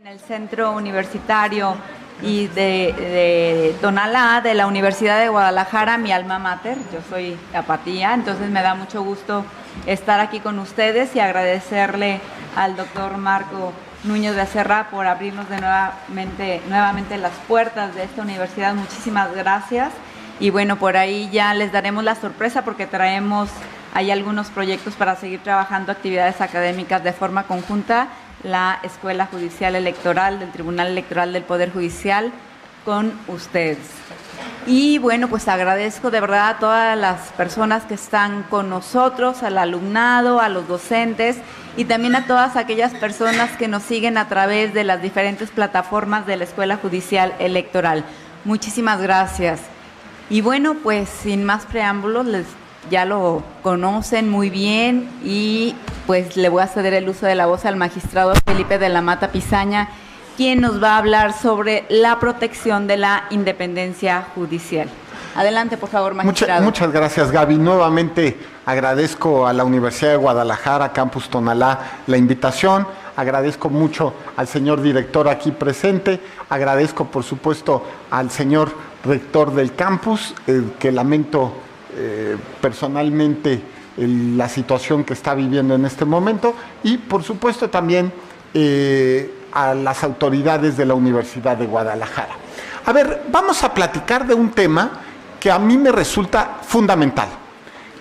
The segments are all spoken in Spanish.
En el centro universitario y de Tonalá, de la Universidad de Guadalajara, mi alma mater. Yo soy tapatía, entonces me da mucho gusto estar aquí con ustedes y agradecerle al doctor Marco Núñez Becerra por abrirnos nuevamente las puertas de esta universidad. Muchísimas gracias. Y bueno, por ahí ya les daremos la sorpresa porque traemos ahí algunos proyectos para seguir trabajando actividades académicas de forma conjunta. La Escuela Judicial Electoral del Tribunal Electoral del Poder Judicial con ustedes. Y bueno, pues agradezco de verdad a todas las personas que están con nosotros, al alumnado, a los docentes y también a todas aquellas personas que nos siguen a través de las diferentes plataformas de la Escuela Judicial Electoral. Muchísimas gracias. Y bueno, pues sin más preámbulos, ya lo conocen muy bien y pues le voy a ceder el uso de la voz al magistrado Felipe de la Mata Pizaña, quien nos va a hablar sobre la protección de la independencia judicial. Adelante, por favor, magistrado. Muchas gracias, Gaby. Nuevamente agradezco a la Universidad de Guadalajara, Campus Tonalá, la invitación. Agradezco mucho al señor director aquí presente. Agradezco, por supuesto, al señor rector del campus, que lamento personalmente la situación que está viviendo en este momento, y por supuesto también a las autoridades de la Universidad de Guadalajara. A ver, vamos a platicar de un tema que a mí me resulta fundamental,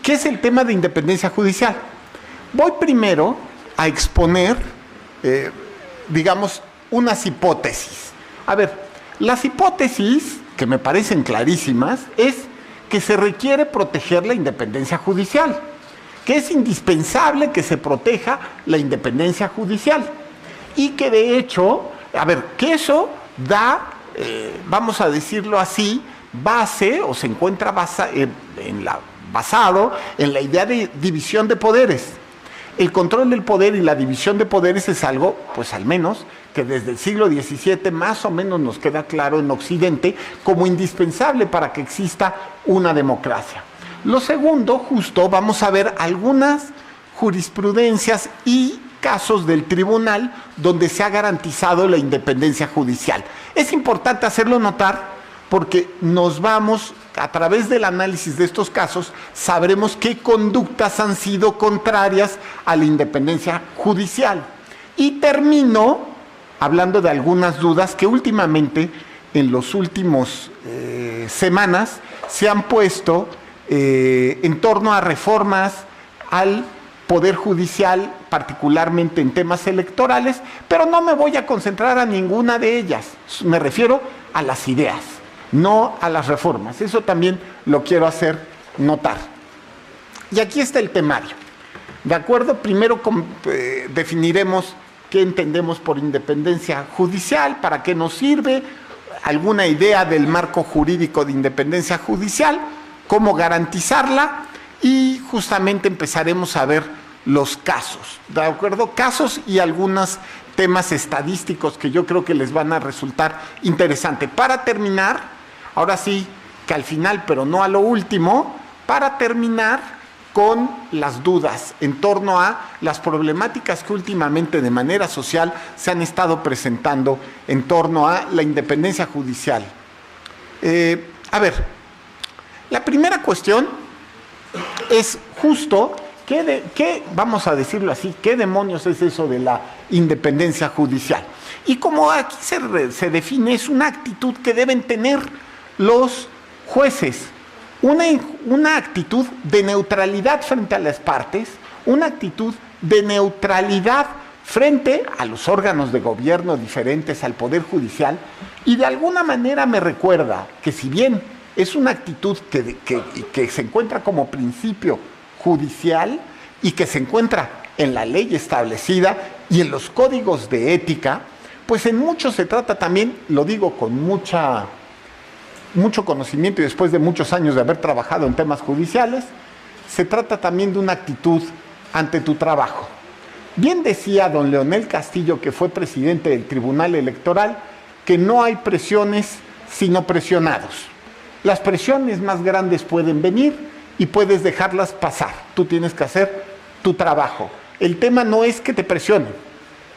que es el tema de independencia judicial. Voy primero a exponer, digamos, unas hipótesis. A ver, las hipótesis, que me parecen clarísimas, es que se requiere proteger la independencia judicial, que es indispensable que se proteja la independencia judicial y que de hecho, a ver, que eso da, vamos a decirlo así, base o se encuentra basado en la idea de división de poderes. El control del poder y la división de poderes es algo, pues al menos, que desde el siglo XVII más o menos nos queda claro en Occidente como indispensable para que exista una democracia. Lo segundo, justo, vamos a ver algunas jurisprudencias y casos del tribunal donde se ha garantizado la independencia judicial. Es importante hacerlo notar porque nos vamos, a través del análisis de estos casos, sabremos qué conductas han sido contrarias a la independencia judicial. Y termino hablando de algunas dudas que últimamente, en los últimos semanas, se han puesto en torno a reformas al Poder Judicial, particularmente en temas electorales, pero no me voy a concentrar a ninguna de ellas. Me refiero a las ideas, no a las reformas. Eso también lo quiero hacer notar. Y aquí está el temario. ¿De acuerdo? Primero definiremos qué entendemos por independencia judicial, para qué nos sirve, alguna idea del marco jurídico de independencia judicial, cómo garantizarla y justamente empezaremos a ver los casos, ¿de acuerdo? Casos y algunos temas estadísticos que yo creo que les van a resultar interesantes. Para terminar, ahora sí que al final, pero no a lo último, para terminar con las dudas en torno a las problemáticas que últimamente de manera social se han estado presentando en torno a la independencia judicial. A ver, la primera cuestión es justo, vamos a decirlo así, ¿qué demonios es eso de la independencia judicial? Y como aquí se define, es una actitud que deben tener los jueces, una actitud de neutralidad frente a las partes, una actitud de neutralidad frente a los órganos de gobierno diferentes al Poder Judicial, y de alguna manera me recuerda que si bien es una actitud que se encuentra como principio judicial y que se encuentra en la ley establecida y en los códigos de ética, pues en mucho se trata también, lo digo con mucho conocimiento y después de muchos años de haber trabajado en temas judiciales, se trata también de una actitud ante tu trabajo. Bien decía don Leonel Castillo, que fue presidente del Tribunal Electoral, que no hay presiones sino presionados. Las presiones más grandes pueden venir y puedes dejarlas pasar. Tú tienes que hacer tu trabajo. El tema no es que te presionen.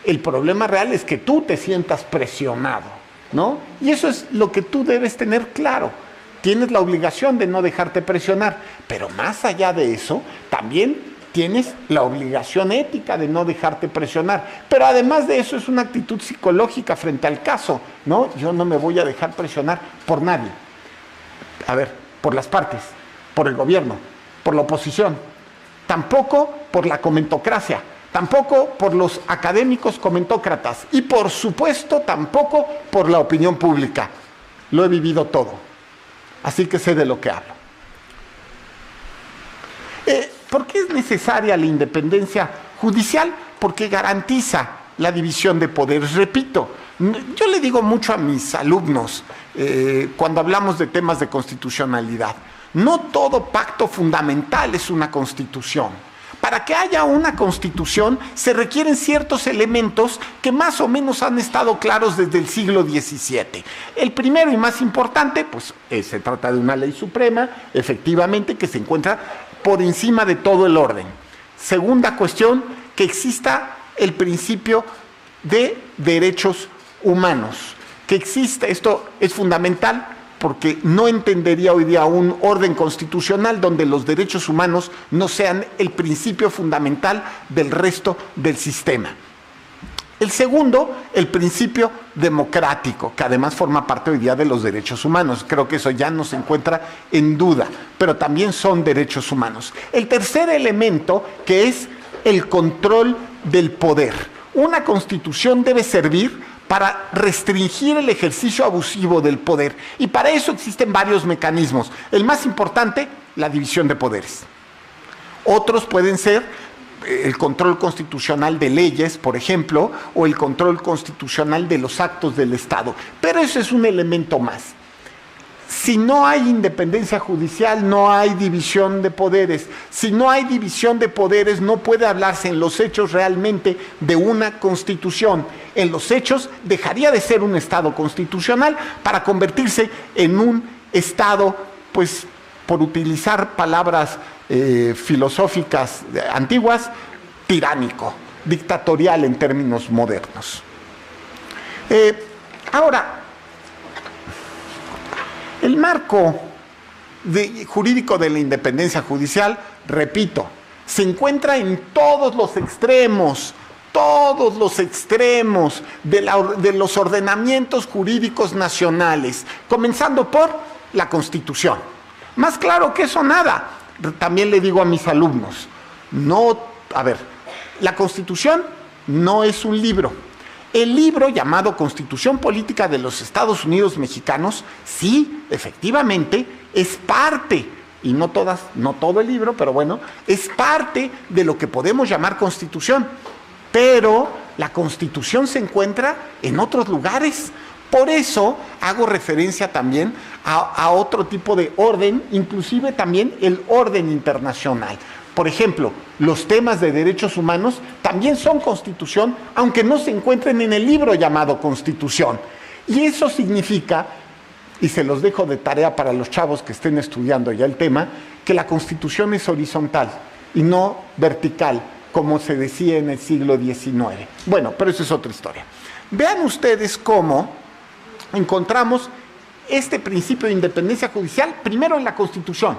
El problema real es que tú te sientas presionado, ¿no? Y eso es lo que tú debes tener claro. Tienes la obligación de no dejarte presionar, pero más allá de eso, también tienes la obligación ética de no dejarte presionar. Pero además de eso es una actitud psicológica frente al caso, ¿no? Yo no me voy a dejar presionar por nadie. A ver, por las partes, por el gobierno, por la oposición, tampoco por la comentocracia, tampoco por los académicos comentócratas y por supuesto tampoco por la opinión pública. Lo he vivido todo, así que sé de lo que hablo. ¿Por qué es necesaria la independencia judicial? Porque garantiza la división de poderes. Repito, yo le digo mucho a mis alumnos cuando hablamos de temas de constitucionalidad, no todo pacto fundamental es una constitución. Para que haya una constitución se requieren ciertos elementos que más o menos han estado claros desde el siglo XVII. El primero y más importante, pues se trata de una ley suprema, efectivamente, que se encuentra por encima de todo el orden. Segunda cuestión, que exista el principio de derechos humanos. Que exista, esto es fundamental, porque no entendería hoy día un orden constitucional donde los derechos humanos no sean el principio fundamental del resto del sistema. El segundo, el principio democrático, que además forma parte hoy día de los derechos humanos. Creo que eso ya no se encuentra en duda, pero también son derechos humanos. El tercer elemento, que es el control del poder. Una constitución debe servir para restringir el ejercicio abusivo del poder. Y para eso existen varios mecanismos. El más importante, la división de poderes. Otros pueden ser el control constitucional de leyes, por ejemplo, o el control constitucional de los actos del Estado. Pero eso es un elemento más. Si no hay independencia judicial, no hay división de poderes. Si no hay división de poderes, no puede hablarse en los hechos realmente de una constitución. En los hechos dejaría de ser un Estado constitucional para convertirse en un Estado, pues, por utilizar palabras filosóficas antiguas, tiránico, dictatorial en términos modernos. Ahora, el marco jurídico de la independencia judicial, repito, se encuentra en todos los extremos de los ordenamientos jurídicos nacionales, comenzando por la Constitución. Más claro que eso nada. También le digo a mis alumnos, la Constitución no es un libro. El libro llamado Constitución Política de los Estados Unidos Mexicanos, sí, efectivamente, es parte, y no todo el libro, pero bueno, es parte de lo que podemos llamar Constitución. Pero la Constitución se encuentra en otros lugares. Por eso hago referencia también a otro tipo de orden, inclusive también el orden internacional. Por ejemplo, los temas de derechos humanos también son Constitución, aunque no se encuentren en el libro llamado Constitución. Y eso significa, y se los dejo de tarea para los chavos que estén estudiando ya el tema, que la Constitución es horizontal y no vertical, como se decía en el siglo XIX. Bueno, pero eso es otra historia. Vean ustedes cómo encontramos este principio de independencia judicial primero en la Constitución,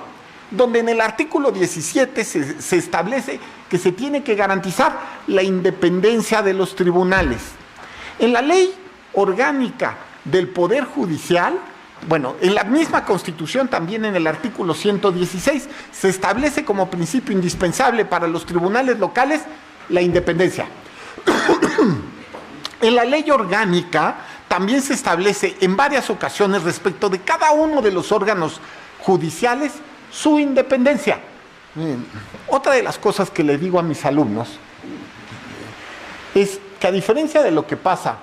donde en el artículo 17 se establece que se tiene que garantizar la independencia de los tribunales. En la ley orgánica del Poder Judicial, bueno, en la misma Constitución, también en el artículo 116, se establece como principio indispensable para los tribunales locales la independencia. En la ley orgánica también se establece en varias ocasiones respecto de cada uno de los órganos judiciales su independencia. Otra de las cosas que le digo a mis alumnos es que, a diferencia de lo que pasa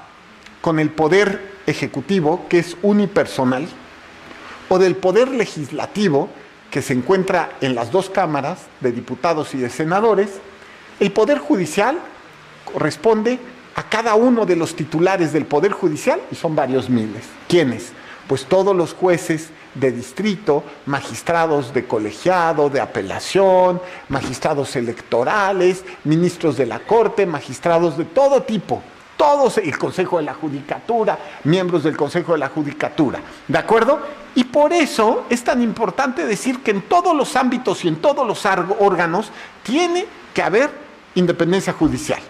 con el poder ejecutivo, que es unipersonal, o del poder legislativo, que se encuentra en las dos cámaras de diputados y de senadores, el poder judicial corresponde a cada uno de los titulares del poder judicial, y son varios miles. ¿Quiénes? Pues todos los jueces de distrito, magistrados de colegiado, de apelación, magistrados electorales, ministros de la Corte, magistrados de todo tipo, todos, el Consejo de la Judicatura, miembros del Consejo de la Judicatura, ¿de acuerdo? Y por eso es tan importante decir que en todos los ámbitos y en todos los órganos tiene que haber independencia judicial.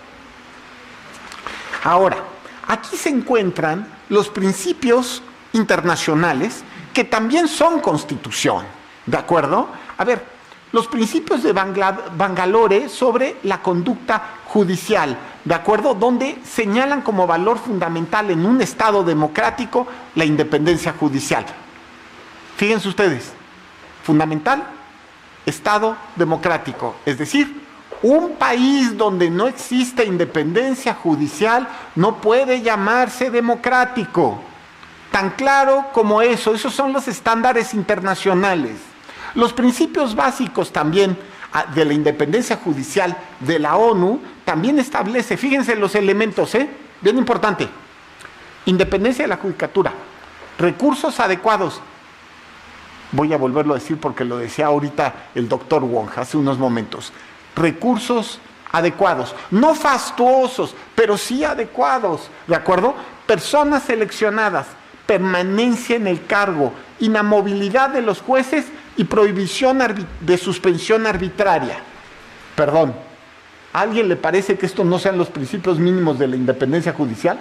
Ahora, aquí se encuentran los principios internacionales que también son constitución, ¿de acuerdo? A ver, los principios de Bangalore sobre la conducta judicial, ¿de acuerdo? Donde señalan como valor fundamental en un Estado democrático la independencia judicial. Fíjense ustedes, fundamental, Estado democrático, es decir, un país donde no existe independencia judicial no puede llamarse democrático. Tan claro como eso, esos son los estándares internacionales. Los principios básicos también de la independencia judicial de la ONU también establece, fíjense los elementos, bien importante, independencia de la judicatura, recursos adecuados. Voy a volverlo a decir porque lo decía ahorita el doctor Wong hace unos momentos. Recursos adecuados, no fastuosos, pero sí adecuados, ¿de acuerdo? Personas seleccionadas, permanencia en el cargo, inamovilidad de los jueces y prohibición de suspensión arbitraria. Perdón, ¿a alguien le parece que estos no sean los principios mínimos de la independencia judicial?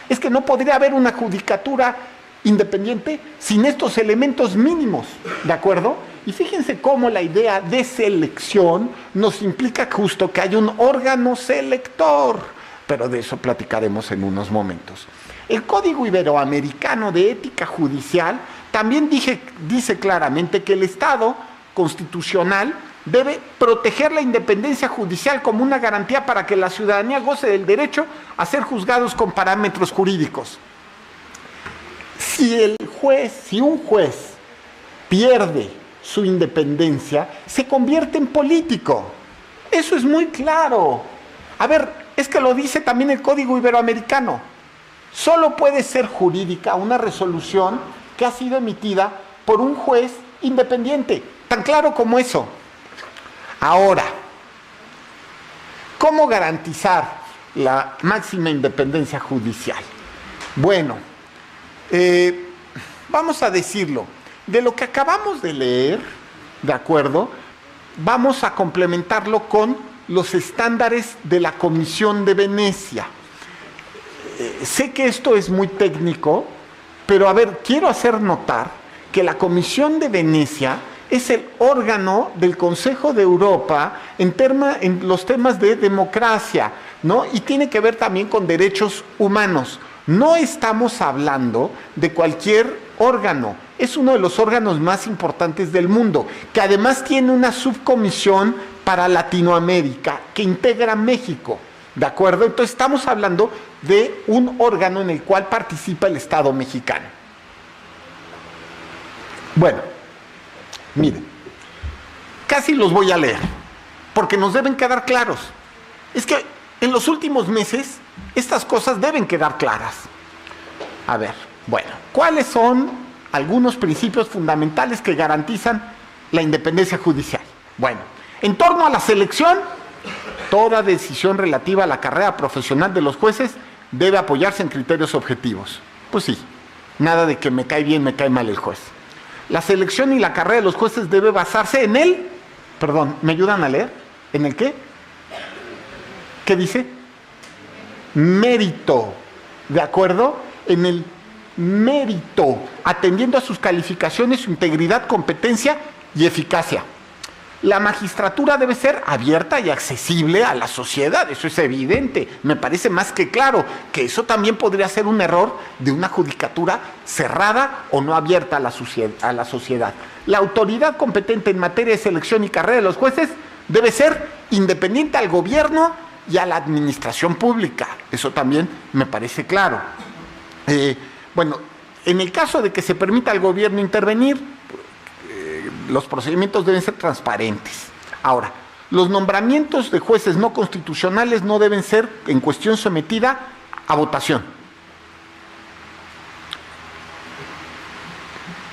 Es que no podría haber una judicatura independiente sin estos elementos mínimos, ¿de acuerdo? Y fíjense cómo la idea de selección nos implica justo que hay un órgano selector, pero de eso platicaremos en unos momentos. El Código Iberoamericano de Ética Judicial también dice claramente que el Estado constitucional debe proteger la independencia judicial como una garantía para que la ciudadanía goce del derecho a ser juzgados con parámetros jurídicos. Si un juez pierde su independencia, se convierte en político. Eso es muy claro. A ver, es que lo dice también el Código Iberoamericano. Solo puede ser jurídica una resolución que ha sido emitida por un juez independiente. Tan claro como eso. Ahora, ¿cómo garantizar la máxima independencia judicial? Bueno, vamos a decirlo. De lo que acabamos de leer, ¿de acuerdo? Vamos a complementarlo con los estándares de la Comisión de Venecia. Sé que esto es muy técnico, pero a ver, quiero hacer notar que la Comisión de Venecia es el órgano del Consejo de Europa en los temas de democracia, ¿no? Y tiene que ver también con derechos humanos. No estamos hablando de cualquier órgano, es uno de los órganos más importantes del mundo, que además tiene una subcomisión para Latinoamérica que integra a México, ¿de acuerdo? Entonces estamos hablando de un órgano en el cual participa el Estado mexicano. Bueno, miren, casi los voy a leer, porque nos deben quedar claros. Es que en los últimos meses estas cosas deben quedar claras. A ver, bueno, ¿cuáles son algunos principios fundamentales que garantizan la independencia judicial? Bueno, en torno a la selección, toda decisión relativa a la carrera profesional de los jueces debe apoyarse en criterios objetivos. Pues sí, nada de que me cae bien, me cae mal el juez. La selección y la carrera de los jueces debe basarse en el, perdón, ¿me ayudan a leer? ¿En el qué? ¿Qué dice? Mérito, ¿de acuerdo? En el mérito, atendiendo a sus calificaciones, su integridad, competencia y eficacia. La magistratura debe ser abierta y accesible a la sociedad, eso es evidente, me parece más que claro, que eso también podría ser un error de una judicatura cerrada o no abierta a la sociedad. La autoridad competente en materia de selección y carrera de los jueces debe ser independiente al gobierno y a la administración pública, eso también me parece claro. Bueno, en el caso de que se permita al gobierno intervenir, los procedimientos deben ser transparentes. Ahora, los nombramientos de jueces no constitucionales no deben ser en cuestión sometida a votación.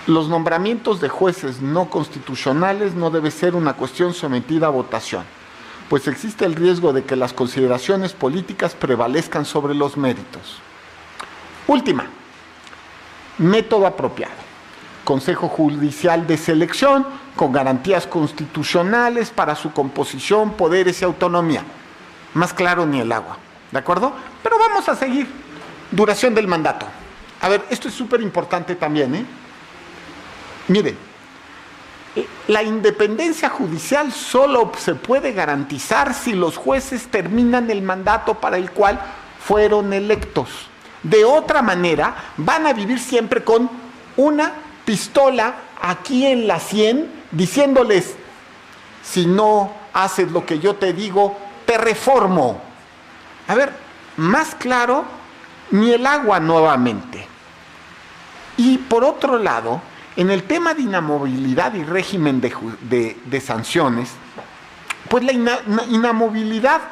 los nombramientos de jueces no constitucionales no debe ser una cuestión sometida a votación, pues existe el riesgo de que las consideraciones políticas prevalezcan sobre los méritos. Última, método apropiado. Consejo Judicial de Selección con garantías constitucionales para su composición, poderes y autonomía. Más claro ni el agua, ¿de acuerdo? Pero vamos a seguir. Duración del mandato. A ver, esto es súper importante también, ¿eh? Miren, la independencia judicial solo se puede garantizar si los jueces terminan el mandato para el cual fueron electos. De otra manera, van a vivir siempre con una pistola aquí en la sien, diciéndoles, si no haces lo que yo te digo, te reformo. A ver, más claro, ni el agua nuevamente. Y por otro lado, en el tema de inamovilidad y régimen de sanciones, pues la inamovilidad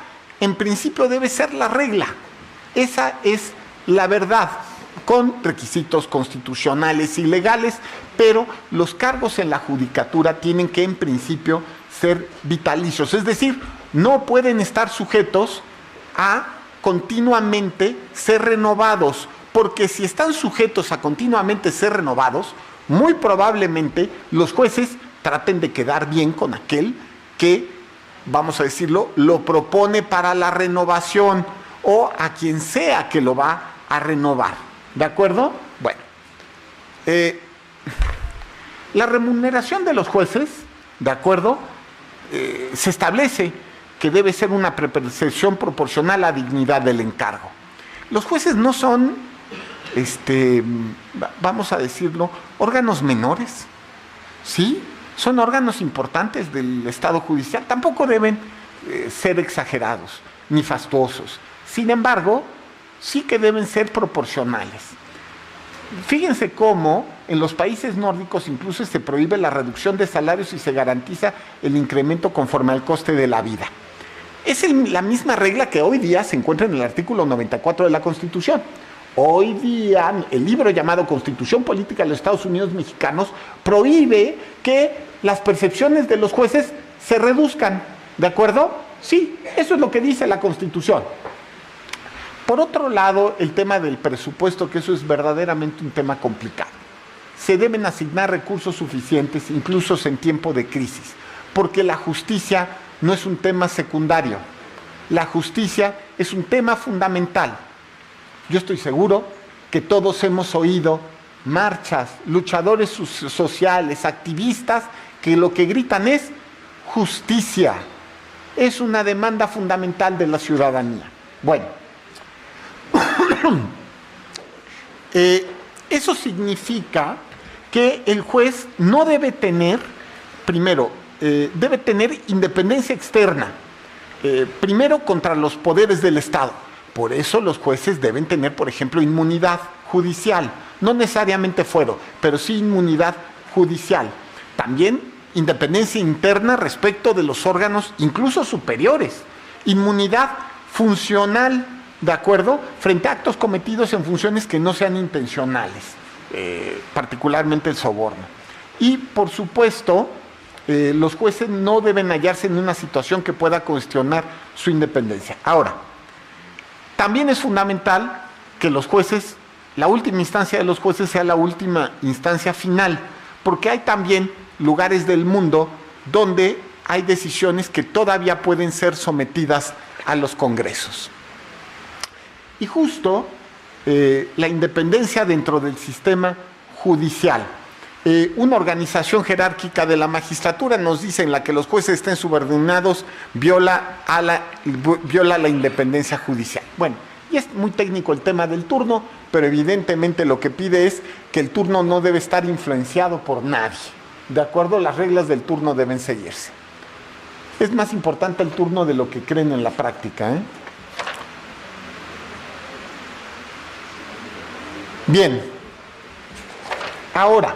en principio debe ser la regla. Esa es la verdad, con requisitos constitucionales y legales, pero los cargos en la judicatura tienen que en principio ser vitalicios, es decir, no pueden estar sujetos a continuamente ser renovados, porque si están sujetos a continuamente ser renovados, muy probablemente los jueces traten de quedar bien con aquel que, vamos a decirlo, lo propone para la renovación o a quien sea que lo va a renovar. ¿De acuerdo? Bueno, la remuneración de los jueces, ¿de acuerdo? Se establece que debe ser una percepción proporcional a la dignidad del encargo. Los jueces no son, vamos a decirlo, órganos menores, ¿sí? Son órganos importantes del Estado judicial, tampoco deben ser exagerados ni fastuosos. Sin embargo, sí que deben ser proporcionales. Fíjense cómo en los países nórdicos incluso se prohíbe la reducción de salarios y se garantiza el incremento conforme al coste de la vida. Es la misma regla que hoy día se encuentra en el artículo 94 de la Constitución. Hoy día el libro llamado Constitución Política de los Estados Unidos Mexicanos prohíbe que las percepciones de los jueces se reduzcan. ¿De acuerdo? Sí, eso es lo que dice la Constitución. Por otro lado, el tema del presupuesto, que eso es verdaderamente un tema complicado. Se deben asignar recursos suficientes, incluso en tiempo de crisis, porque la justicia no es un tema secundario. La justicia es un tema fundamental. Yo estoy seguro que todos hemos oído marchas, luchadores sociales, activistas, que lo que gritan es justicia. Es una demanda fundamental de la ciudadanía. Bueno, eso significa que el juez no debe tener, primero, debe tener independencia externa, primero contra los poderes del Estado. Por eso los jueces deben tener, por ejemplo, inmunidad judicial, no necesariamente fuero, pero sí inmunidad judicial. También independencia interna respecto de los órganos, incluso superiores. Inmunidad funcional, ¿de acuerdo? Frente a actos cometidos en funciones que no sean intencionales, particularmente el soborno. Y, por supuesto, los jueces no deben hallarse en una situación que pueda cuestionar su independencia. Ahora, también es fundamental que los jueces, la última instancia de los jueces sea la última instancia final, porque hay también lugares del mundo donde hay decisiones que todavía pueden ser sometidas a los congresos. Y justo la independencia dentro del sistema judicial. Una organización jerárquica de la magistratura nos dice en la que los jueces estén subordinados viola la independencia judicial. Bueno, y es muy técnico el tema del turno, pero evidentemente lo que pide es que el turno no debe estar influenciado por nadie. De acuerdo, las reglas del turno deben seguirse. Es más importante el turno de lo que creen en la práctica, ¿eh? Bien, ahora,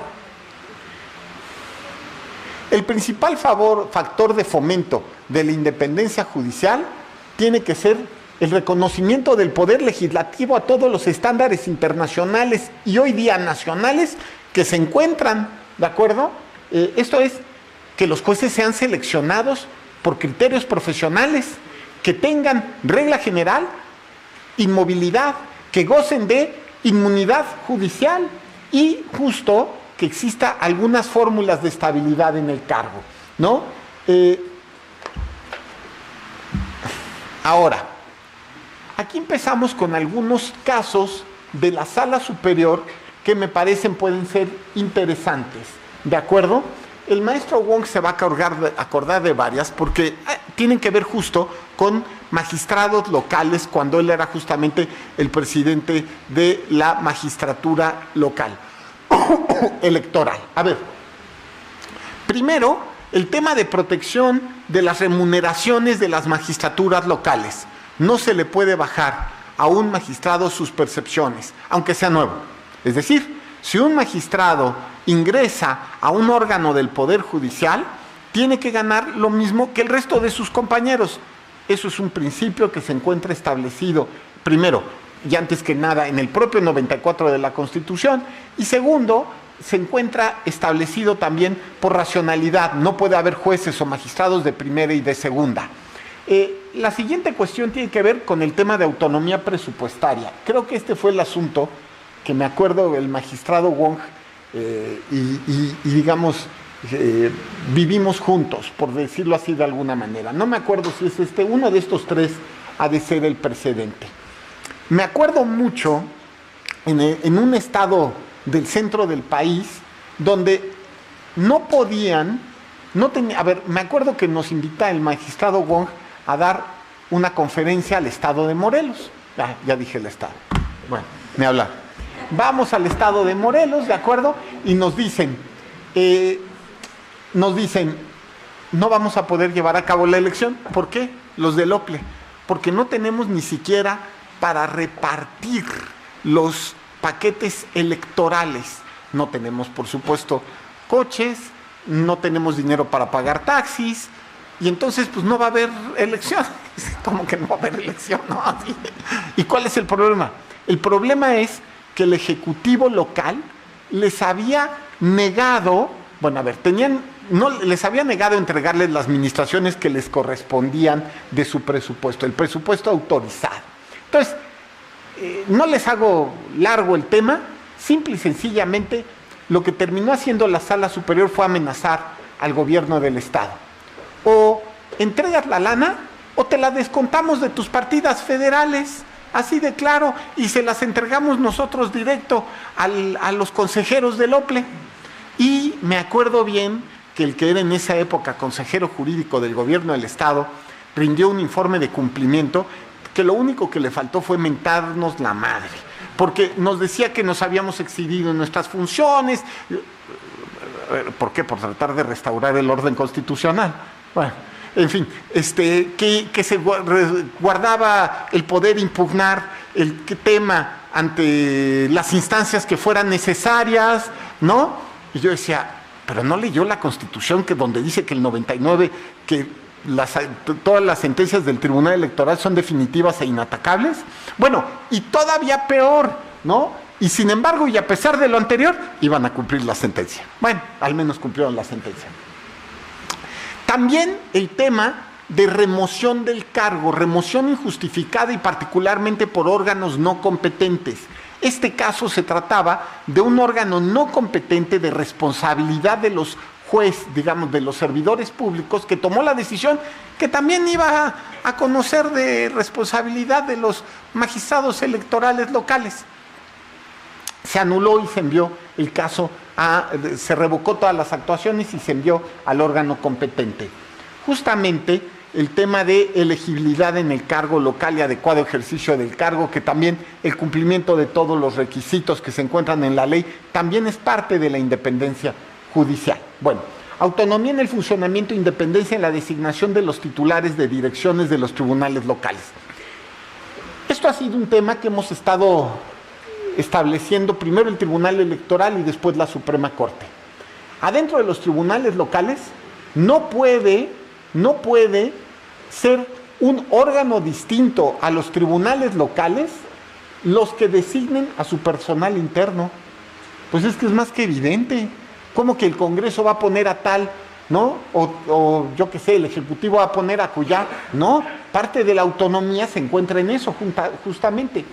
el principal factor de fomento de la independencia judicial tiene que ser el reconocimiento del poder legislativo a todos los estándares internacionales y hoy día nacionales que se encuentran, ¿de acuerdo? Esto es, que los jueces sean seleccionados por criterios profesionales, que tengan regla general, inmovilidad, que gocen de inmunidad judicial y justo que exista algunas fórmulas de estabilidad en el cargo, ¿no? Ahora, aquí empezamos con algunos casos de la Sala Superior que me parecen pueden ser interesantes, ¿de acuerdo? El maestro Wong se va a acordar de varias porque tienen que ver justo con magistrados locales cuando él era justamente el presidente de la magistratura local electoral. A ver, primero, el tema de protección de las remuneraciones de las magistraturas locales. No se le puede bajar a un magistrado sus percepciones, aunque sea nuevo. Es decir, si un magistrado ingresa a un órgano del Poder Judicial, tiene que ganar lo mismo que el resto de sus compañeros. Eso es un principio que se encuentra establecido, primero, y antes que nada, en el propio 94 de la Constitución, y segundo, se encuentra establecido también por racionalidad. No puede haber jueces o magistrados de primera y de segunda. La siguiente cuestión tiene que ver con el tema de autonomía presupuestaria. Creo que este fue el asunto que me acuerdo el magistrado Wong digamos, vivimos juntos, por decirlo así de alguna manera. No me acuerdo si es uno de estos tres ha de ser el precedente. Me acuerdo mucho en un estado del centro del país donde no podían, me acuerdo que nos invita el magistrado Wong a dar una conferencia al estado de Morelos. Ya dije el estado. Bueno, me habla. Vamos al estado de Morelos, ¿de acuerdo? Y nos dicen, no vamos a poder llevar a cabo la elección. ¿Por qué? Los del OPLE. Porque no tenemos ni siquiera para repartir los paquetes electorales. No tenemos, por supuesto, coches, no tenemos dinero para pagar taxis, y entonces pues no va a haber elección. ¿Cómo que no va a haber elección? No. ¿Y cuál es el problema? El problema es que el Ejecutivo local les había negado, les había negado entregarles las administraciones que les correspondían de su presupuesto, el presupuesto autorizado. Entonces, no les hago largo el tema, simple y sencillamente lo que terminó haciendo la Sala Superior fue amenazar al gobierno del Estado. O entregas la lana o te la descontamos de tus partidas federales. Así de claro, y se las entregamos nosotros directo a los consejeros del OPLE. Y me acuerdo bien que el que era en esa época consejero jurídico del gobierno del Estado rindió un informe de cumplimiento que lo único que le faltó fue mentarnos la madre, porque nos decía que nos habíamos excedido en nuestras funciones. ¿Por qué? Por tratar de restaurar el orden constitucional. Bueno, en fin, que se guardaba el poder impugnar el tema ante las instancias que fueran necesarias, ¿no? Y yo decía, pero no leyó la Constitución donde dice que el 99, que todas las sentencias del Tribunal Electoral son definitivas e inatacables. Bueno, y todavía peor, ¿no? Y sin embargo, y a pesar de lo anterior, iban a cumplir la sentencia. Bueno, al menos cumplieron la sentencia. También el tema de remoción del cargo, remoción injustificada y particularmente por órganos no competentes. Este caso se trataba de un órgano no competente de responsabilidad de los jueces, digamos, de los servidores públicos, que tomó la decisión que también iba a conocer de responsabilidad de los magistrados electorales locales. Se anuló y se envió el caso se revocó todas las actuaciones y se envió al órgano competente. Justamente el tema de elegibilidad en el cargo local y adecuado ejercicio del cargo, que también el cumplimiento de todos los requisitos que se encuentran en la ley, también es parte de la independencia judicial. Bueno, autonomía en el funcionamiento e independencia en la designación de los titulares de direcciones de los tribunales locales. Esto ha sido un tema que hemos estado estableciendo primero el Tribunal Electoral y después la Suprema Corte. Adentro de los tribunales locales no puede ser un órgano distinto a los tribunales locales los que designen a su personal interno. Pues es que es más que evidente. ¿Cómo que el Congreso va a poner a tal, ¿no? O yo qué sé, el Ejecutivo va a poner a cuyá. No, parte de la autonomía se encuentra en eso, justamente.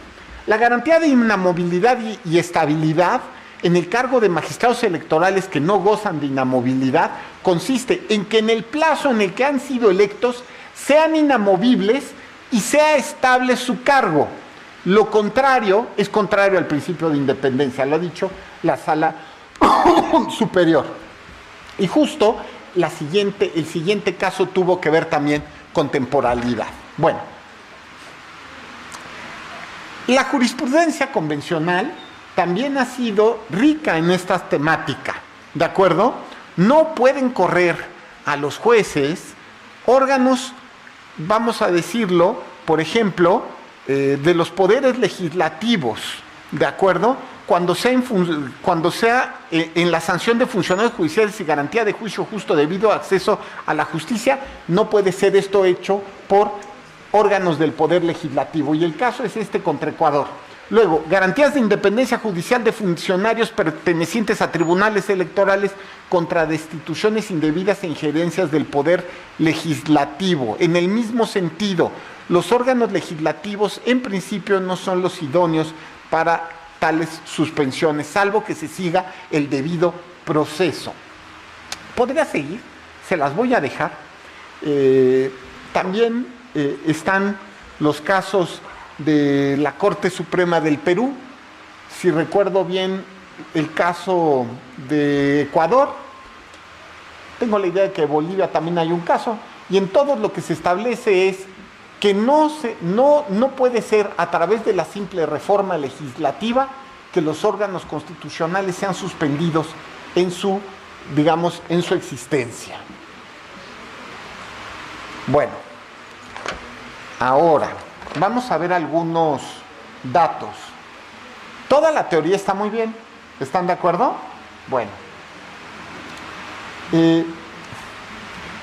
La garantía de inamovilidad y estabilidad en el cargo de magistrados electorales que no gozan de inamovilidad consiste en que en el plazo en el que han sido electos sean inamovibles y sea estable su cargo. Lo contrario es contrario al principio de independencia, lo ha dicho la Sala Superior. Y justo el siguiente caso tuvo que ver también con temporalidad. Bueno, la jurisprudencia convencional también ha sido rica en esta temática, ¿de acuerdo? No pueden correr a los jueces órganos, vamos a decirlo, por ejemplo, de los poderes legislativos, ¿de acuerdo? Cuando sea en la sanción de funcionarios judiciales y garantía de juicio justo debido acceso a la justicia, no puede ser esto hecho por órganos del poder legislativo. Y el caso es este contra Ecuador. Luego, garantías de independencia judicial de funcionarios pertenecientes a tribunales electorales contra destituciones indebidas e injerencias del poder legislativo. En el mismo sentido, los órganos legislativos en principio no son los idóneos para tales suspensiones, salvo que se siga el debido proceso. Podría seguir, se las voy a dejar. También están los casos de la Corte Suprema del Perú, si recuerdo bien el caso de Ecuador, tengo la idea de que en Bolivia también hay un caso, y en todo lo que se establece es que no puede ser a través de la simple reforma legislativa que los órganos constitucionales sean suspendidos en su existencia. Bueno, ahora vamos a ver algunos datos. Toda la teoría está muy bien, ¿están de acuerdo? Bueno,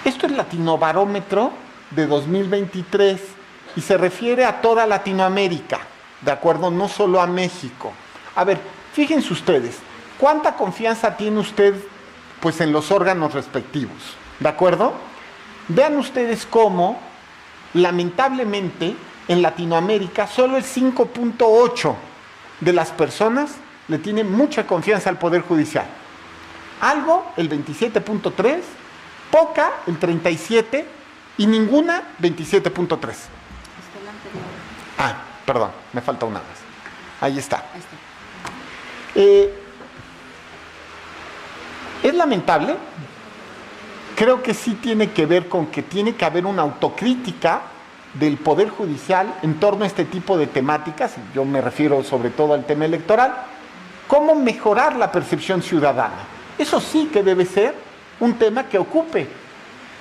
esto es Latinobarómetro de 2023 y se refiere a toda Latinoamérica, ¿de acuerdo? No solo a México. A ver, fíjense ustedes, ¿cuánta confianza tiene usted pues en los órganos respectivos? ¿De acuerdo? Vean ustedes cómo, lamentablemente, en Latinoamérica solo el 5.8 de las personas le tienen mucha confianza al Poder Judicial. Algo, el 27.3, poca, el 37, y ninguna, 27.3. Ah, perdón, me falta una más. Ahí está. Es lamentable. Creo que sí tiene que ver con que tiene que haber una autocrítica del Poder Judicial en torno a este tipo de temáticas, yo me refiero sobre todo al tema electoral, cómo mejorar la percepción ciudadana. Eso sí que debe ser un tema que ocupe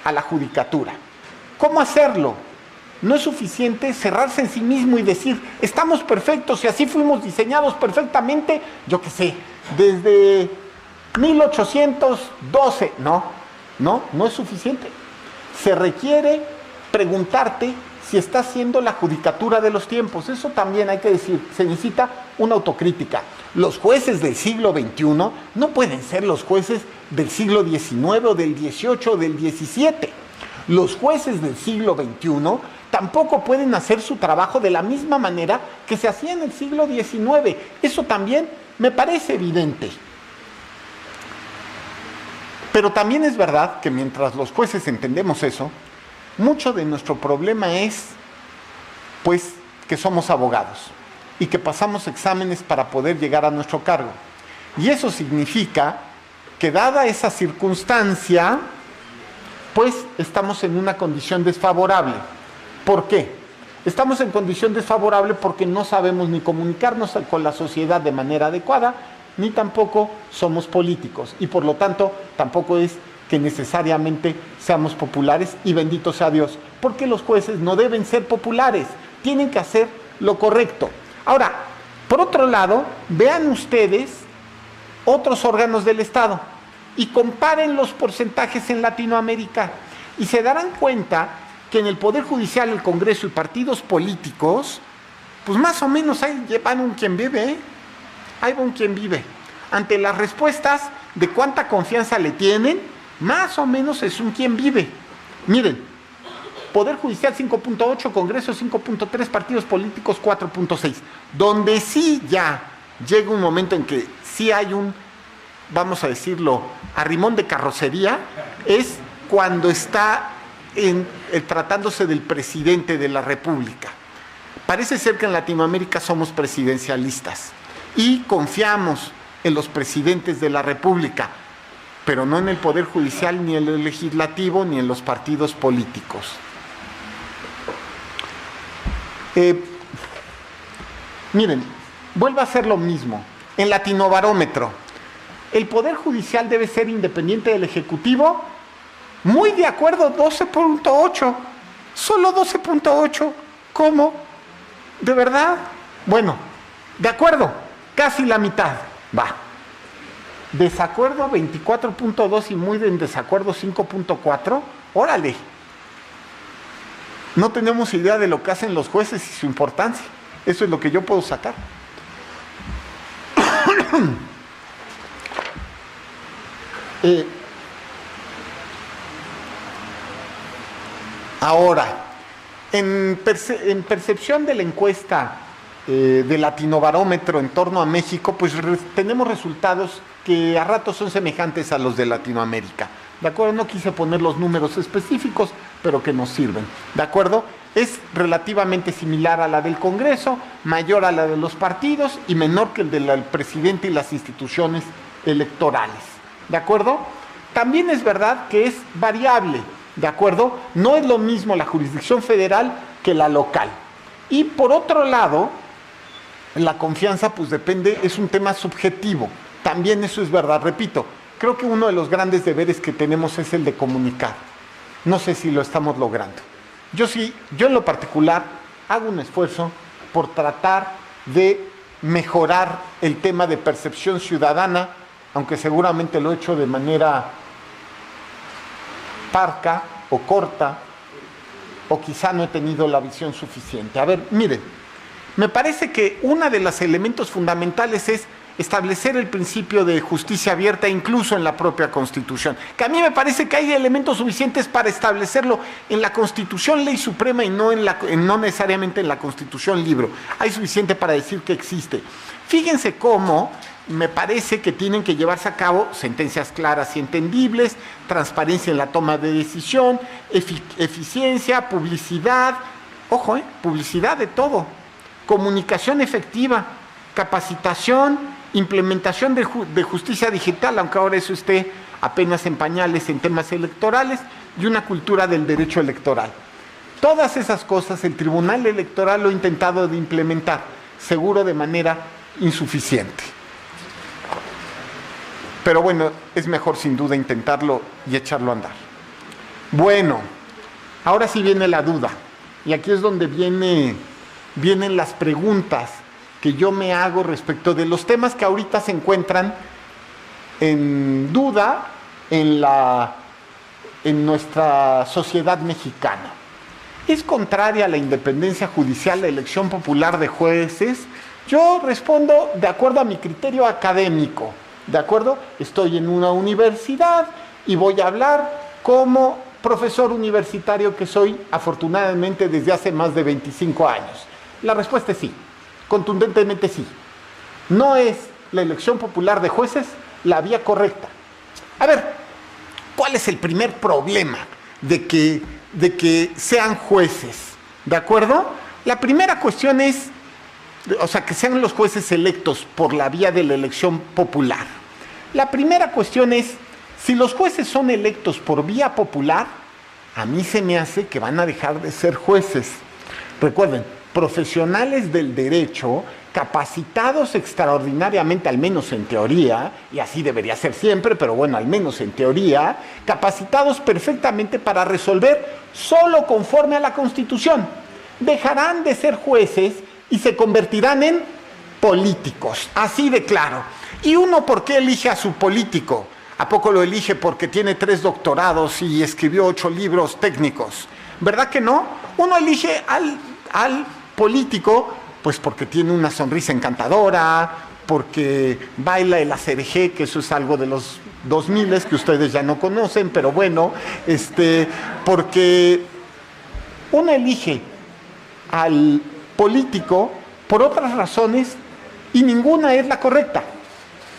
a la judicatura. ¿Cómo hacerlo? No es suficiente cerrarse en sí mismo y decir, estamos perfectos y así fuimos diseñados perfectamente, yo qué sé, desde 1812. No es suficiente. Se requiere preguntarte si está siendo la judicatura de los tiempos. Eso también hay que decir, se necesita una autocrítica. Los jueces del siglo XXI no pueden ser los jueces del siglo XIX o del XVIII o del XVII. Los jueces del siglo XXI tampoco pueden hacer su trabajo de la misma manera que se hacía en el siglo XIX. Eso también me parece evidente. Pero también es verdad que mientras los jueces entendemos eso, mucho de nuestro problema es, pues, que somos abogados y que pasamos exámenes para poder llegar a nuestro cargo. Y eso significa que dada esa circunstancia, pues, estamos en una condición desfavorable. ¿Por qué? Estamos en condición desfavorable porque no sabemos ni comunicarnos con la sociedad de manera adecuada, ni tampoco somos políticos. Y por lo tanto, tampoco es que necesariamente seamos populares, y bendito sea Dios, porque los jueces no deben ser populares, tienen que hacer lo correcto. Ahora, por otro lado, vean ustedes otros órganos del Estado y comparen los porcentajes en Latinoamérica y se darán cuenta que en el Poder Judicial, el Congreso y partidos políticos, pues más o menos ahí van un quien vive, ahí va un quien vive. ante las respuestas de cuánta confianza le tienen, más o menos es un quién vive. Miren, Poder Judicial 5.8, Congreso 5.3, partidos políticos 4.6. Donde sí ya llega un momento en que sí hay un, vamos a decirlo, arrimón de carrocería, es cuando está tratándose del presidente de la República. Parece ser que en Latinoamérica somos presidencialistas y confiamos en los presidentes de la República, pero no en el Poder Judicial, ni en el Legislativo, ni en los partidos políticos. Miren, vuelvo a hacer lo mismo. En Latinobarómetro, ¿el Poder Judicial debe ser independiente del Ejecutivo? Muy de acuerdo, 12.8. Solo 12.8. ¿Cómo? ¿De verdad? Bueno, de acuerdo, casi la mitad. Va. Desacuerdo 24.2 y muy en desacuerdo 5.4. Órale. No tenemos idea de lo que hacen los jueces y su importancia. Eso es lo que yo puedo sacar. Ahora, en percepción de la encuesta de Latinobarómetro en torno a México, pues tenemos resultados que a ratos son semejantes a los de Latinoamérica. ¿De acuerdo? No quise poner los números específicos, pero que nos sirven. ¿De acuerdo? Es relativamente similar a la del Congreso, mayor a la de los partidos y menor que el del presidente y las instituciones electorales. ¿De acuerdo? También es verdad que es variable. ¿De acuerdo? No es lo mismo la jurisdicción federal que la local. Y por otro lado, la confianza pues depende, es un tema subjetivo. También eso es verdad, repito, creo que uno de los grandes deberes que tenemos es el de comunicar. No sé si lo estamos logrando. Yo en lo particular hago un esfuerzo por tratar de mejorar el tema de percepción ciudadana, aunque seguramente lo he hecho de manera parca o corta, o quizá no he tenido la visión suficiente. A ver, miren, me parece que uno de los elementos fundamentales es establecer el principio de justicia abierta incluso en la propia Constitución, que a mí me parece que hay elementos suficientes para establecerlo en la Constitución Ley Suprema y no necesariamente en la Constitución Libro. Hay suficiente para decir que existe. Fíjense cómo me parece que tienen que llevarse a cabo sentencias claras y entendibles, transparencia en la toma de decisión, eficiencia, publicidad, ojo, publicidad de todo, comunicación efectiva, capacitación, implementación de justicia digital, aunque ahora eso esté apenas en pañales en temas electorales, y una cultura del derecho electoral. Todas esas cosas el Tribunal Electoral lo ha intentado de implementar, seguro de manera insuficiente. Pero bueno, es mejor sin duda intentarlo y echarlo a andar. Bueno, ahora sí viene la duda, y aquí es donde vienen las preguntas que yo me hago respecto de los temas que ahorita se encuentran en duda en nuestra sociedad mexicana. ¿Es contraria a la independencia judicial la elección popular de jueces? Yo respondo de acuerdo a mi criterio académico. ¿De acuerdo? Estoy en una universidad y voy a hablar como profesor universitario que soy, afortunadamente, desde hace más de 25 años. La respuesta es sí. Contundentemente sí. No es la elección popular de jueces la vía correcta. A ver, ¿cuál es el primer problema de que sean jueces? ¿De acuerdo? La primera cuestión es, o sea, que sean los jueces electos por la vía de la elección popular. La primera cuestión es, si los jueces son electos por vía popular, a mí se me hace que van a dejar de ser jueces. Recuerden, profesionales del derecho, capacitados extraordinariamente, al menos en teoría, y así debería ser siempre, pero bueno, al menos en teoría, capacitados perfectamente para resolver solo conforme a la Constitución. Dejarán de ser jueces y se convertirán en políticos, así de claro. ¿Y uno por qué elige a su político? ¿A poco lo elige porque tiene 3 doctorados y escribió 8 libros técnicos? ¿Verdad que no? Uno elige al político pues porque tiene una sonrisa encantadora, porque baila el acerejé, que eso es algo de los 2000 que ustedes ya no conocen, pero bueno, porque uno elige al político por otras razones y ninguna es la correcta.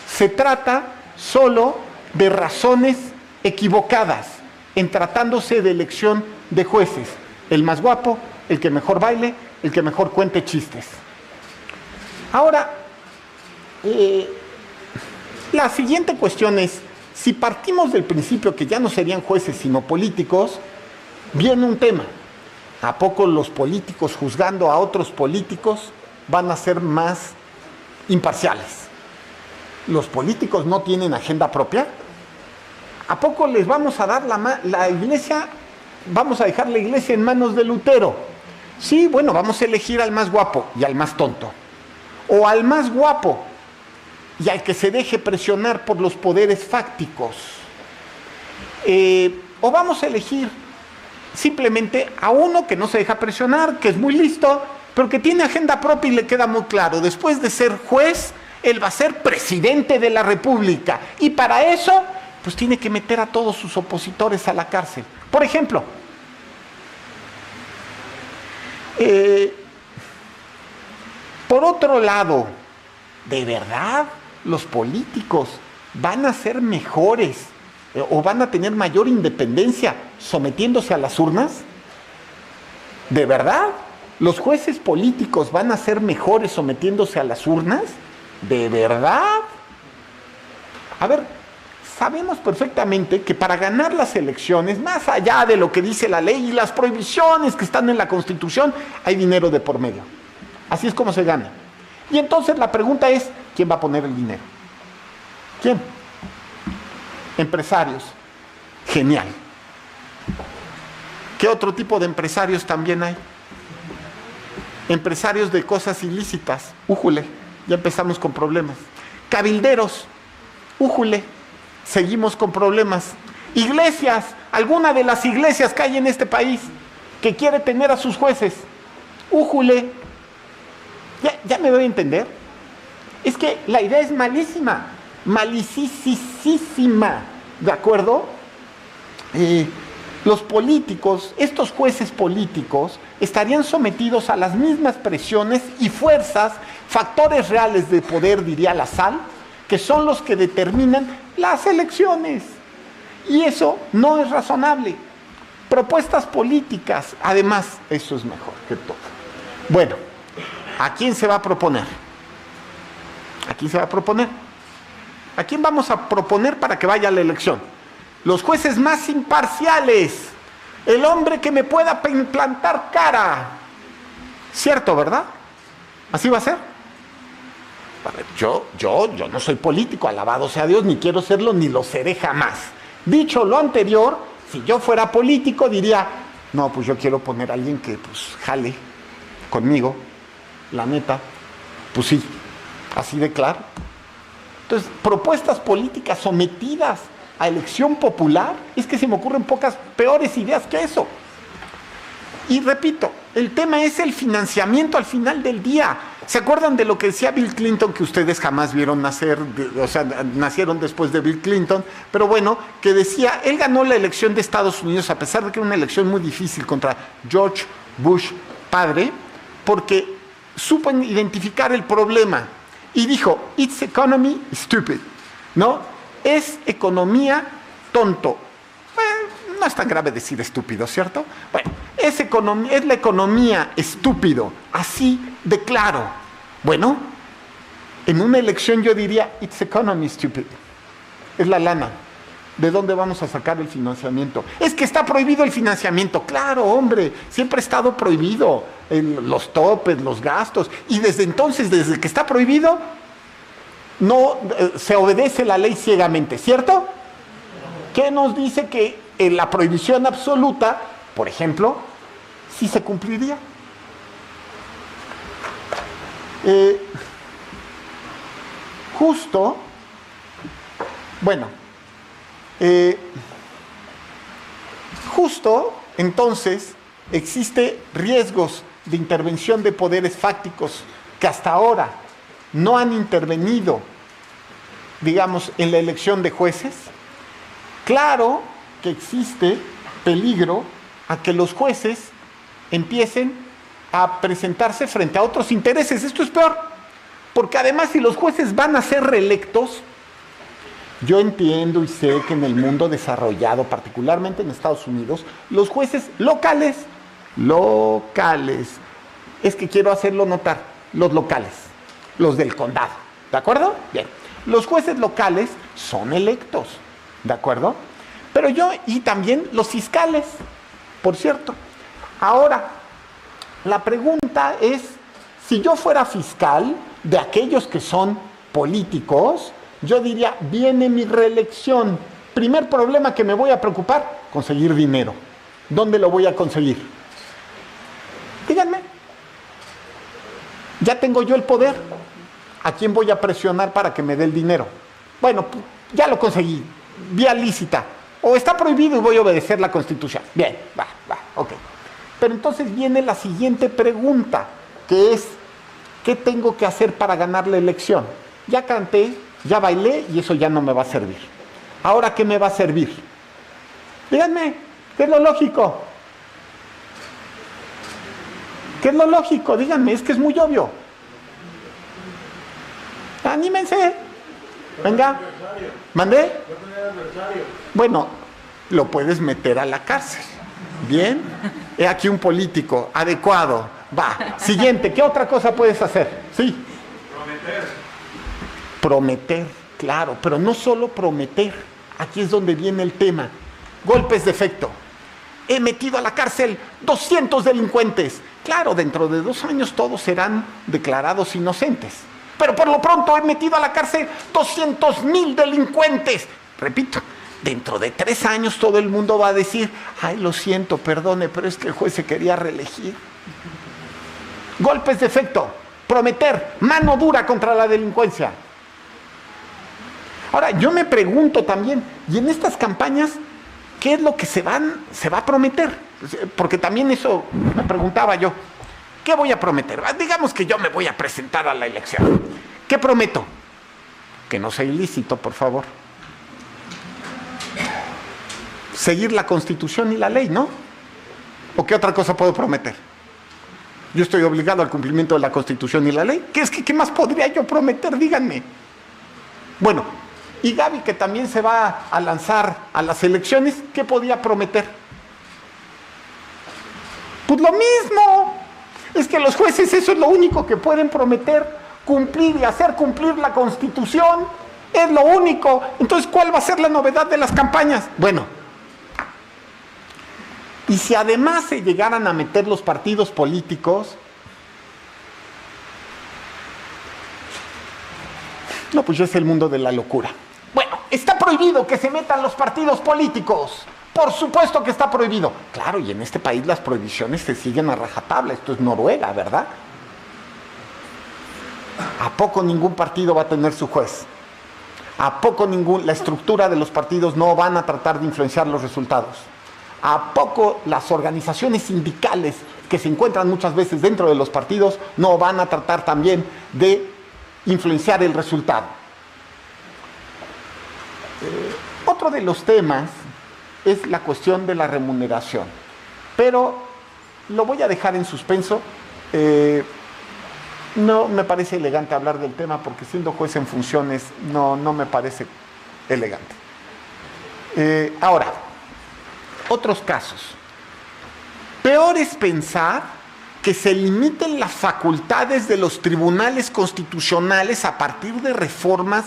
Se trata solo de razones equivocadas en tratándose de elección de jueces. El más guapo, el que mejor baile, el que mejor cuente chistes. Ahora, la siguiente cuestión es, si partimos del principio que ya no serían jueces sino políticos, viene un tema. ¿A poco los políticos juzgando a otros políticos van a ser más imparciales? ¿Los políticos no tienen agenda propia? ¿A poco les vamos a dar la iglesia, vamos a dejar la iglesia en manos de Lutero? Sí, bueno, vamos a elegir al más guapo y al más tonto. O al más guapo y al que se deje presionar por los poderes fácticos. O vamos a elegir simplemente a uno que no se deja presionar, que es muy listo, pero que tiene agenda propia y le queda muy claro. Después de ser juez, él va a ser presidente de la República. Y para eso, pues tiene que meter a todos sus opositores a la cárcel. Por ejemplo, por otro lado, ¿de verdad los políticos van a ser mejores o van a tener mayor independencia sometiéndose a las urnas? ¿De verdad los jueces políticos van a ser mejores sometiéndose a las urnas? ¿De verdad? A ver, sabemos perfectamente que para ganar las elecciones, más allá de lo que dice la ley y las prohibiciones que están en la Constitución, hay dinero de por medio. Así es como se gana. Y entonces la pregunta es, ¿quién va a poner el dinero? ¿Quién? Empresarios. Genial. ¿Qué otro tipo de empresarios también hay? Empresarios de cosas ilícitas. Újule, ya empezamos con problemas. Cabilderos. Újule, seguimos con problemas. Iglesias, alguna de las iglesias que hay en este país que quiere tener a sus jueces. Újule. ¿Ya me doy a entender? Es que la idea es malísima, malicísima, ¿de acuerdo? Los políticos, estos jueces políticos, estarían sometidos a las mismas presiones y fuerzas, factores reales de poder, diría Lassalle, que son los que determinan las elecciones. Y eso no es razonable. Propuestas políticas, además, eso es mejor que todo. Bueno, ¿a quién se va a proponer? ¿A quién se va a proponer? ¿A quién vamos a proponer para que vaya a la elección? Los jueces más imparciales. El hombre que me pueda plantar cara. ¿Cierto, verdad? ¿Así va a ser? A ver, yo no soy político, alabado sea Dios, ni quiero serlo, ni lo seré jamás. Dicho lo anterior, si yo fuera político diría, no, pues yo quiero poner a alguien que pues jale conmigo. La neta, pues sí, así de claro. Entonces, propuestas políticas sometidas a elección popular, es que se me ocurren peores ideas que eso. Y repito, el tema es el financiamiento al final del día. ¿Se acuerdan de lo que decía Bill Clinton, que ustedes jamás vieron nacer, o sea, nacieron después de Bill Clinton? Pero bueno, que decía, él ganó la elección de Estados Unidos, a pesar de que era una elección muy difícil contra George Bush padre, porque supo identificar el problema y dijo, it's economy stupid, ¿no? Es economía tonto. Bueno, no es tan grave decir estúpido, ¿cierto? Bueno, es la economía estúpido, así de claro. Bueno, en una elección yo diría, it's economy stupid. Es la lana. ¿De dónde vamos a sacar el financiamiento? Es que está prohibido el financiamiento. Claro, hombre, siempre ha estado prohibido los topes, los gastos. Y desde entonces, desde que está prohibido, no se obedece la ley ciegamente, ¿cierto? ¿Qué nos dice que en la prohibición absoluta, por ejemplo, sí se cumpliría? Justo entonces existe riesgos de intervención de poderes fácticos que hasta ahora no han intervenido, digamos, en la elección de jueces, claro que existe peligro a que los jueces empiecen a presentarse frente a otros intereses. Esto es peor, porque además si los jueces van a ser reelectos, yo entiendo y sé que en el mundo desarrollado, particularmente en Estados Unidos, los jueces locales, es que quiero hacerlo notar, los locales, los del condado, ¿de acuerdo? Bien, los jueces locales son electos, ¿de acuerdo? Pero y también los fiscales, por cierto. Ahora, la pregunta es, si yo fuera fiscal de aquellos que son políticos, yo diría, viene mi reelección. Primer problema que me voy a preocupar, conseguir dinero. ¿Dónde lo voy a conseguir? Díganme. Ya tengo yo el poder. ¿A quién voy a presionar para que me dé el dinero? Bueno, ya lo conseguí. Vía lícita. O está prohibido y voy a obedecer la Constitución. Bien, ok. Pero entonces viene la siguiente pregunta, que es, ¿qué tengo que hacer para ganar la elección? Ya canté, ya bailé y eso ya no me va a servir. ¿Ahora qué me va a servir? Díganme, ¿qué es lo lógico? ¿Qué es lo lógico? Díganme, es que es muy obvio. Anímense. Venga. ¿Mandé? Bueno, lo puedes meter a la cárcel. Bien. He aquí un político adecuado. Va. Siguiente, ¿qué otra cosa puedes hacer? Sí. Prometer, claro, pero no solo prometer. Aquí es donde viene el tema. Golpes de efecto. He metido a la cárcel 200 delincuentes. Claro, dentro de 2 años todos serán declarados inocentes. Pero por lo pronto he metido a la cárcel 200,000 delincuentes. Repito, dentro de 3 años todo el mundo va a decir, ay, lo siento, perdone, pero es que el juez se quería reelegir. Golpes de efecto. Prometer, mano dura contra la delincuencia. Ahora, yo me pregunto también, y en estas campañas, ¿qué es lo que se va a prometer? Porque también eso me preguntaba yo. ¿Qué voy a prometer? Digamos que yo me voy a presentar a la elección. ¿Qué prometo? Que no sea ilícito, por favor. Seguir la Constitución y la ley, ¿no? ¿O qué otra cosa puedo prometer? Yo estoy obligado al cumplimiento de la Constitución y la ley. ¿Qué más podría yo prometer? Díganme. Bueno, y Gaby, que también se va a lanzar a las elecciones, ¿qué podía prometer? Pues lo mismo. Es que los jueces eso es lo único que pueden prometer, cumplir y hacer cumplir la Constitución. Es lo único. Entonces, ¿cuál va a ser la novedad de las campañas? Bueno, y si además se llegaran a meter los partidos políticos, no, pues ya es el mundo de la locura. Bueno, está prohibido que se metan los partidos políticos. Por supuesto que está prohibido. Claro, y en este país las prohibiciones se siguen a rajatabla. Esto es Noruega, ¿verdad? ¿A poco ningún partido va a tener su juez? ¿A poco la estructura de los partidos no van a tratar de influenciar los resultados? ¿A poco las organizaciones sindicales que se encuentran muchas veces dentro de los partidos no van a tratar también de influenciar el resultado? Otro de los temas es la cuestión de la remuneración, pero lo voy a dejar en suspenso. No me parece elegante hablar del tema porque siendo juez en funciones no me parece elegante. Ahora, otros casos. Peor es pensar que se limiten las facultades de los tribunales constitucionales a partir de reformas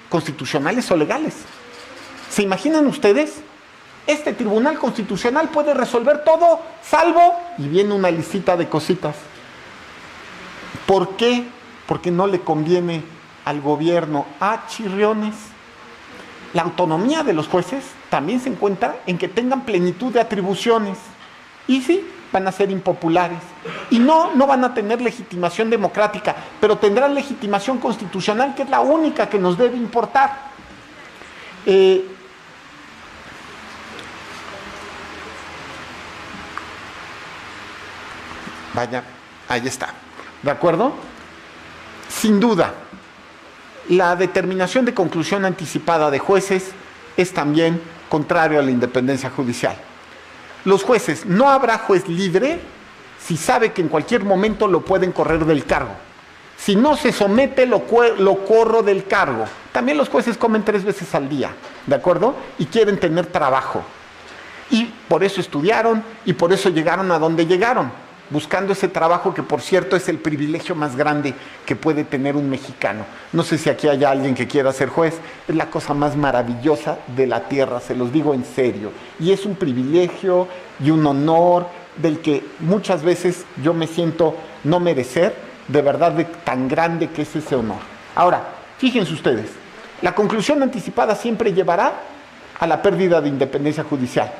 constitucionales o legales. ¿Se imaginan ustedes? Este tribunal constitucional puede resolver todo, salvo, y viene una listita de cositas. ¿Por qué? Porque no le conviene al gobierno. Chirriones. La autonomía de los jueces también se encuentra en que tengan plenitud de atribuciones. Y sí, van a ser impopulares. Y no van a tener legitimación democrática, pero tendrán legitimación constitucional, que es la única que nos debe importar. Vaya, ahí está. ¿De acuerdo? Sin duda, la determinación de conclusión anticipada de jueces es también contrario a la independencia judicial. Los jueces, no habrá juez libre si sabe que en cualquier momento lo pueden correr del cargo. Si no se somete, lo corro del cargo. También los jueces comen 3 veces al día, ¿de acuerdo? Y quieren tener trabajo. Y por eso estudiaron y por eso llegaron a donde llegaron, buscando ese trabajo que, por cierto, es el privilegio más grande que puede tener un mexicano. No sé si aquí hay alguien que quiera ser juez. Es la cosa más maravillosa de la tierra, se los digo en serio. Y es un privilegio y un honor del que muchas veces yo me siento no merecer, de verdad, de tan grande que es ese honor. Ahora, fíjense ustedes, la conclusión anticipada siempre llevará a la pérdida de independencia judicial.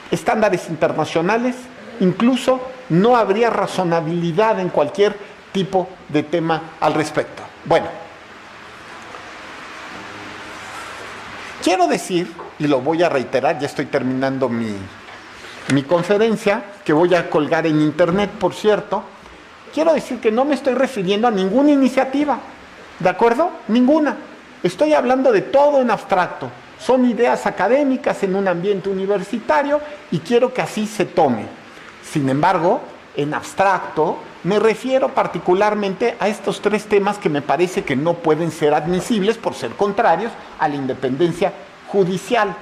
Estándares internacionales, incluso no habría razonabilidad en cualquier tipo de tema al respecto. Bueno, quiero decir, y lo voy a reiterar, ya estoy terminando mi conferencia, que voy a colgar en internet, por cierto. Quiero decir que no me estoy refiriendo a ninguna iniciativa, ¿de acuerdo? Ninguna. Estoy hablando de todo en abstracto. Son ideas académicas en un ambiente universitario y quiero que así se tome. Sin embargo, en abstracto, me refiero particularmente a estos 3 temas que me parece que no pueden ser admisibles por ser contrarios a la independencia judicial.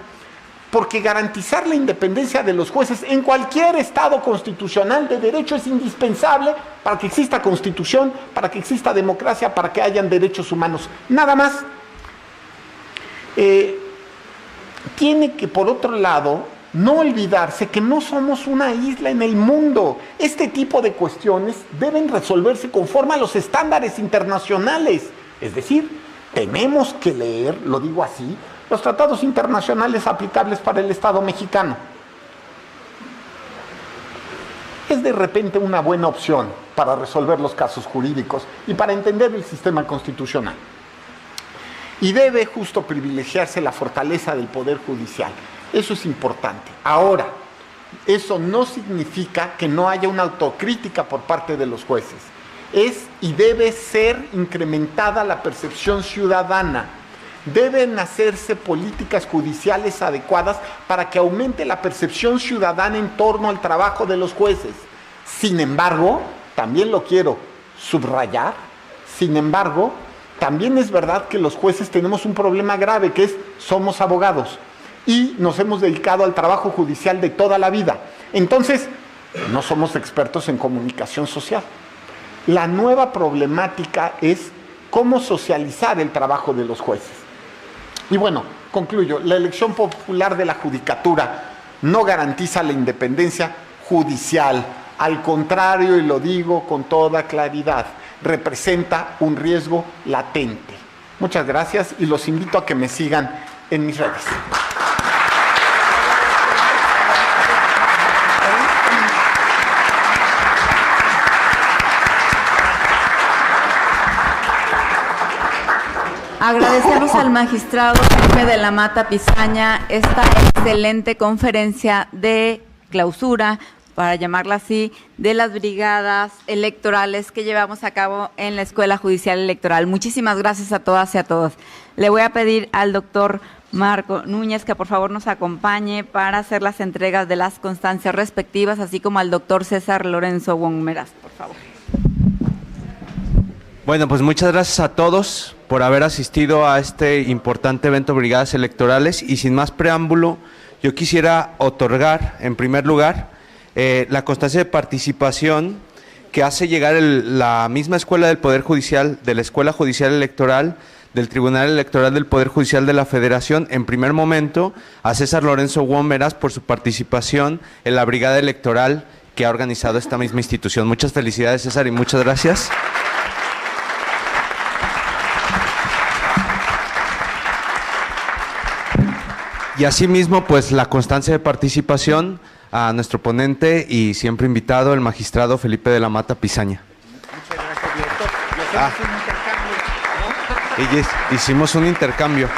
Porque garantizar la independencia de los jueces en cualquier estado constitucional de derecho es indispensable para que exista constitución, para que exista democracia, para que hayan derechos humanos. Nada más. Tiene que, por otro lado, no olvidarse que no somos una isla en el mundo. Este tipo de cuestiones deben resolverse conforme a los estándares internacionales. Es decir, tenemos que leer, lo digo así, los tratados internacionales aplicables para el Estado mexicano. Es de repente una buena opción para resolver los casos jurídicos y para entender el sistema constitucional. Y debe justo privilegiarse la fortaleza del Poder Judicial. Eso es importante. Ahora, eso no significa que no haya una autocrítica por parte de los jueces. Es y debe ser incrementada la percepción ciudadana. Deben hacerse políticas judiciales adecuadas para que aumente la percepción ciudadana en torno al trabajo de los jueces. Sin embargo, también lo quiero subrayar, sin embargo, también es verdad que los jueces tenemos un problema grave, que es somos abogados y nos hemos dedicado al trabajo judicial de toda la vida. Entonces, no somos expertos en comunicación social. La nueva problemática es cómo socializar el trabajo de los jueces. Y bueno, concluyo. La elección popular de la judicatura no garantiza la independencia judicial. Al contrario, y lo digo con toda claridad, representa un riesgo latente. Muchas gracias y los invito a que me sigan en mis redes. Agradecemos al magistrado Felipe de la Mata Pizaña esta excelente conferencia de clausura, para llamarla así, de las brigadas electorales que llevamos a cabo en la Escuela Judicial Electoral. Muchísimas gracias a todas y a todos. Le voy a pedir al doctor Marco Núñez que por favor nos acompañe para hacer las entregas de las constancias respectivas, así como al doctor César Lorenzo Wong-Meras, por favor. Bueno, pues muchas gracias a todos por haber asistido a este importante evento Brigadas Electorales y sin más preámbulo, yo quisiera otorgar en primer lugar la constancia de participación que hace llegar la misma Escuela del Poder Judicial, de la Escuela Judicial Electoral, del Tribunal Electoral del Poder Judicial de la Federación, en primer momento a César Lorenzo Wong-Meras por su participación en la Brigada Electoral que ha organizado esta misma institución. Muchas felicidades, César, y muchas gracias. Y asimismo, pues la constancia de participación a nuestro ponente y siempre invitado, el magistrado Felipe de la Mata Pizaña. Muchas gracias, director. Y hacemos un intercambio, ¿no? Y hicimos un intercambio.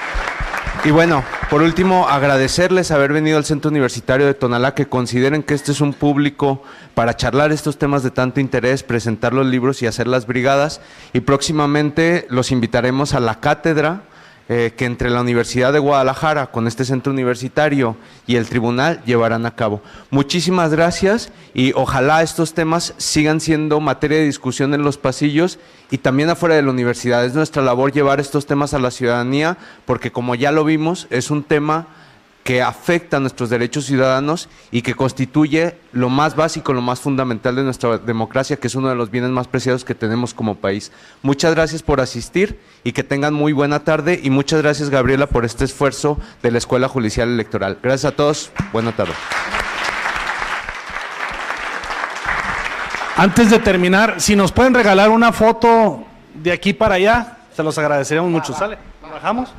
Y bueno, Por último, agradecerles haber venido al Centro Universitario de Tonalá, que consideren que este es un público para charlar estos temas de tanto interés, presentar los libros y hacer las brigadas. Y próximamente los invitaremos a la cátedra que entre la Universidad de Guadalajara, con este centro universitario y el tribunal, llevarán a cabo. Muchísimas gracias y ojalá estos temas sigan siendo materia de discusión en los pasillos y también afuera de la universidad. Es nuestra labor llevar estos temas a la ciudadanía porque, como ya lo vimos, es un tema que afecta a nuestros derechos ciudadanos y que constituye lo más básico, lo más fundamental de nuestra democracia, que es uno de los bienes más preciados que tenemos como país. Muchas gracias por asistir y que tengan muy buena tarde, y muchas gracias, Gabriela, por este esfuerzo de la Escuela Judicial Electoral. Gracias a todos, buena tarde. Antes de terminar, si nos pueden regalar una foto de aquí para allá, se los agradeceríamos mucho. ¿Sale? ¿Bajamos?